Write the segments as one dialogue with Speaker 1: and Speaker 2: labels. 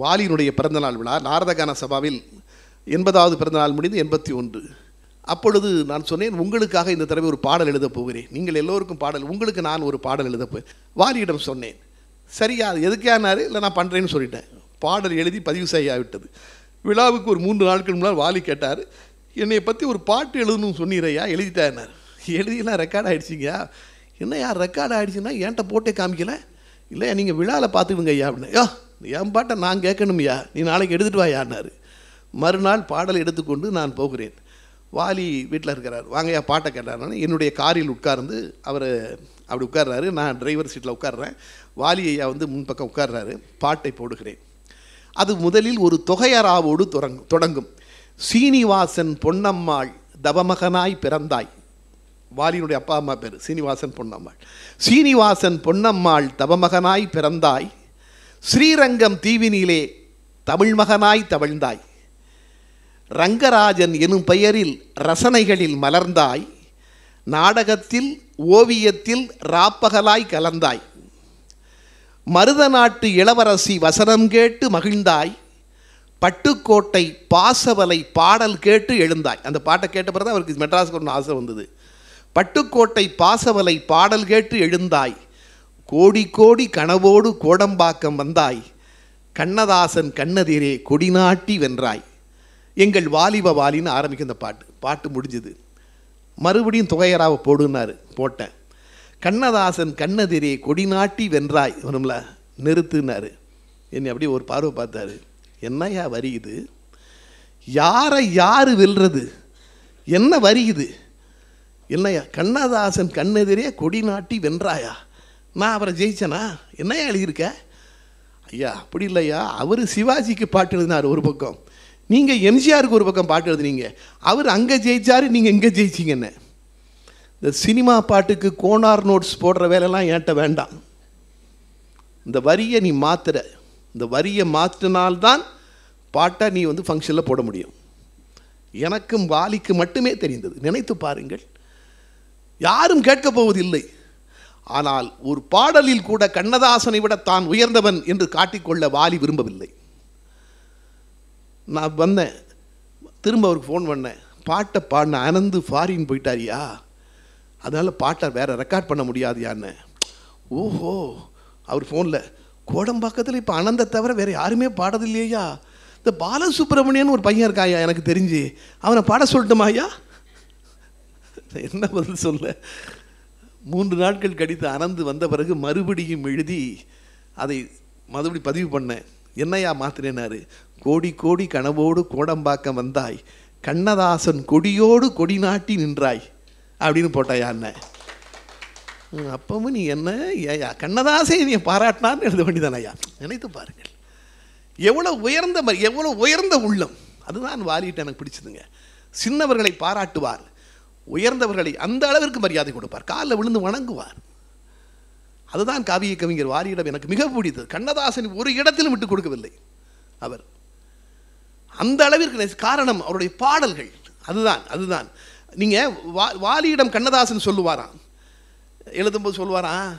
Speaker 1: வாலியினுடைய பிறந்தநாள் விழா நாரதகான சபாவில் 80வது பிறந்தநாள் முடிந்து 81. அப்பொழுது நான் சொன்னேன், உங்களுக்காக இந்த தடவை ஒரு பாடல் எழுதப் போகிறேன், நீங்கள் எல்லோருக்கும் பாடல், உங்களுக்கு நான் ஒரு பாடல் எழுதப் போகிறேன். வாலியிடம் சொன்னேன். சரியா, அது எதுக்கானாரு? இல்லை நான் பண்ணுறேன்னு சொல்லிட்டேன். பாடல் எழுதி பதிவு செய்யாவிட்டது. விழாவுக்கு ஒரு 3 நாட்கள் முன்னால் வாலி கேட்டார், என்னை பற்றி ஒரு பாட்டு எழுதணும்னு சொன்னீரையா, எழுதிட்டார். எழுதிலாம் ரெக்கார்ட் ஆகிடுச்சிங்க. என்னையா ரெக்கார்ட் ஆகிடுச்சுன்னா என்கிட்ட போட்டே காமிக்கல? இல்லையா, நீங்கள் விழாவில் பார்த்துக்கிடுங்க ஐயா அப்படின்னு. யோ, என் பாட்டை நான் கேட்கணும்யா, நீ நாளைக்கு எடுத்துகிட்டு வாயான்னாரு. மறுநாள் பாடல் எடுத்துக்கொண்டு நான் போகிறேன். வாலி வீட்டில் இருக்கிறார். வாங்கய்யா பாட்டை கேட்டார். என்னுடைய காரில் உட்கார்ந்து அவர் அப்படி உட்கார்றாரு, நான் டிரைவர் சீட்டில் உட்கார்றேன். வாலி ஐயா முன்பக்கம் உட்கார்றாரு. பாட்டை போடுகிறேன். அது முதலில் ஒரு தொகையராவோடு தொடங்கும். சீனிவாசன் பொன்னம்மாள் தவமகனாய் பிறந்தாய். வாலியினுடைய அப்பா அம்மா பேர் சீனிவாசன் பொன்னம்மாள். சீனிவாசன் பொன்னம்மாள் தவமகனாய் பிறந்தாய், ஸ்ரீரங்கம் தீவினிலே தமிழ் மகனாய் தவழ்ந்தாய், ரங்கராஜன் எனும் பெயரில் ரசனைகளில் மலர்ந்தாய், நாடகத்தில் ஓவியத்தில் ராப்பகலாய் கலந்தாய், மருத நாட்டு இளவரசி வசனம் கேட்டு மகிழ்ந்தாய், பட்டுக்கோட்டை பாசவலை பாடல் கேட்டு எழுந்தாய். அந்த பாட்டை கேட்ட பிறகு அவருக்கு மெட்ராஸுக்கு ஒன்று ஆசை வந்தது. பட்டுக்கோட்டை பாசவலை பாடல் கேட்டு எழுந்தாய், கோடி கோடி கனவோடு கோடம்பாக்கம் வந்தாய், கண்ணதாசன் கண்ணெதிரே கொடிநாட்டி வென்றாய். எங்கள் வாலிப வாலின்னு ஆரம்பிக்கும் இந்த பாட்டு முடிஞ்சுது. மறுபடியும் தொகையராவை போடுனாரு. போட்டேன். கண்ணதாசன் கண்ணெதிரே கொடிநாட்டி வென்றாய் வரும்ல, நிறுத்துனாரு. என்னை அப்படியே ஒரு பார்வை பார்த்தாரு. என்னையா வரி இது? யாரை யார் வெல்றது? என்ன வரி இது? என்னையா கண்ணதாசன் கண்ணெதிரே கொடிநாட்டி வென்றாயா? நான் அவரை ஜெயிச்சனா? என்னையா எழுதியிருக்க? ஐயா அப்படி இல்லையா, அவர் சிவாஜிக்கு பாட்டு எழுதினார் ஒரு பக்கம், நீங்கள் எம்ஜிஆருக்கு ஒரு பக்கம் பாட்டு எழுதுனீங்க. அவர் அங்கே ஜெயிச்சார், நீங்கள் இங்கே ஜெயிச்சிங்கன்னு. இந்த சினிமா பாட்டுக்கு கோனார் நோட்ஸ் போடுற வேலைலாம் என்கிட்ட வேண்டாம். இந்த வரியை நீ மாற்றுற, இந்த வரியை மாற்றினால்தான் பாட்டை நீ ஃபங்க்ஷனில் போட முடியும். எனக்கும் வாலிக்கு மட்டுமே தெரிந்தது. நினைத்து பாருங்கள், யாரும் கேட்கப் போவதில்லை. ஆனால் ஒரு பாடலில் கூட கண்ணதாசனை விட தான் உயர்ந்தவன் என்று காட்டிக்கொள்ள வாலி விரும்பவில்லை. நான் வந்தேன், திரும்ப அவருக்கு ஃபோன் பண்ணேன். பாட்டை பாடின அனந்து ஃபாரின் போயிட்டாரியா, அதனால் பாட்டை வேறு ரெக்கார்ட் பண்ண முடியாதியான்னு. ஓஹோ, அவர் ஃபோனில் கோடம்பாக்கத்தில் இப்போ அனந்தை தவிர வேறு யாருமே பாடதில்லையா? இந்த பாலசுப்ரமணியன் ஒரு பையன் இருக்காயா எனக்கு தெரிஞ்சு, அவனை பாட சொல்லட்டுமாயா? என்ன பதில் சொல்ல? 3 நாட்கள் கழித்து அனந்து வந்த பிறகு மறுபடியும் எழுதி அதை மறுபடி பதிவு பண்ணேன். என்னையா மாத்திரேனாரு? கோடி கோடி கனவோடு கோடம்பாக்கம் வந்தாய், கண்ணதாசன் கொடியோடு கொடி நாட்டி நின்றாய் அப்படின்னு போட்டாயா அண்ணன். அப்பவும் நீ என்ன ஏயா கண்ணதாசை நீ பாராட்டினான்னு எழுத வேண்டியதானயா? நினைத்து பாருங்கள், எவ்வளோ உயர்ந்த உள்ளம். அதுதான் வாலிட்டு எனக்கு பிடிச்சதுங்க. சின்னவர்களை பாராட்டுவார், உயர்ந்தவர்களை அந்த அளவிற்கு மரியாதை கொடுப்பார், காலில் விழுந்து வணங்குவார். அதுதான் காவிய கவிஞர் வாலியிடம் எனக்கு மிக பிடித்தது. கண்ணதாசன் ஒரு இடத்திலும் விட்டு கொடுக்கவில்லை அவர், அந்த அளவிற்கு. காரணம் அவருடைய பாடல்கள். அதுதான் நீங்கள் வாலியிடம் கண்ணதாசன் சொல்லுவாராம், எழுதும்போது சொல்லுவாராம்,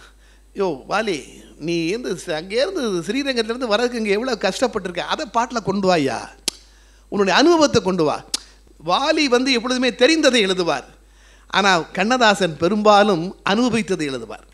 Speaker 1: யோ வாலி, நீ அங்கேருந்து ஸ்ரீரங்கத்திலேருந்து வரதுக்கு இங்கே எவ்வளோ கஷ்டப்பட்டிருக்க, அதை பாட்டில் கொண்டு வாயா, உன்னுடைய அனுபவத்தை கொண்டு வா. வாலி எப்பொழுதுமே தெரிந்ததை எழுதுவார், ஆனால் கண்ணதாசன் பெரும்பாலும் அனுபவித்ததை எழுதுவார்.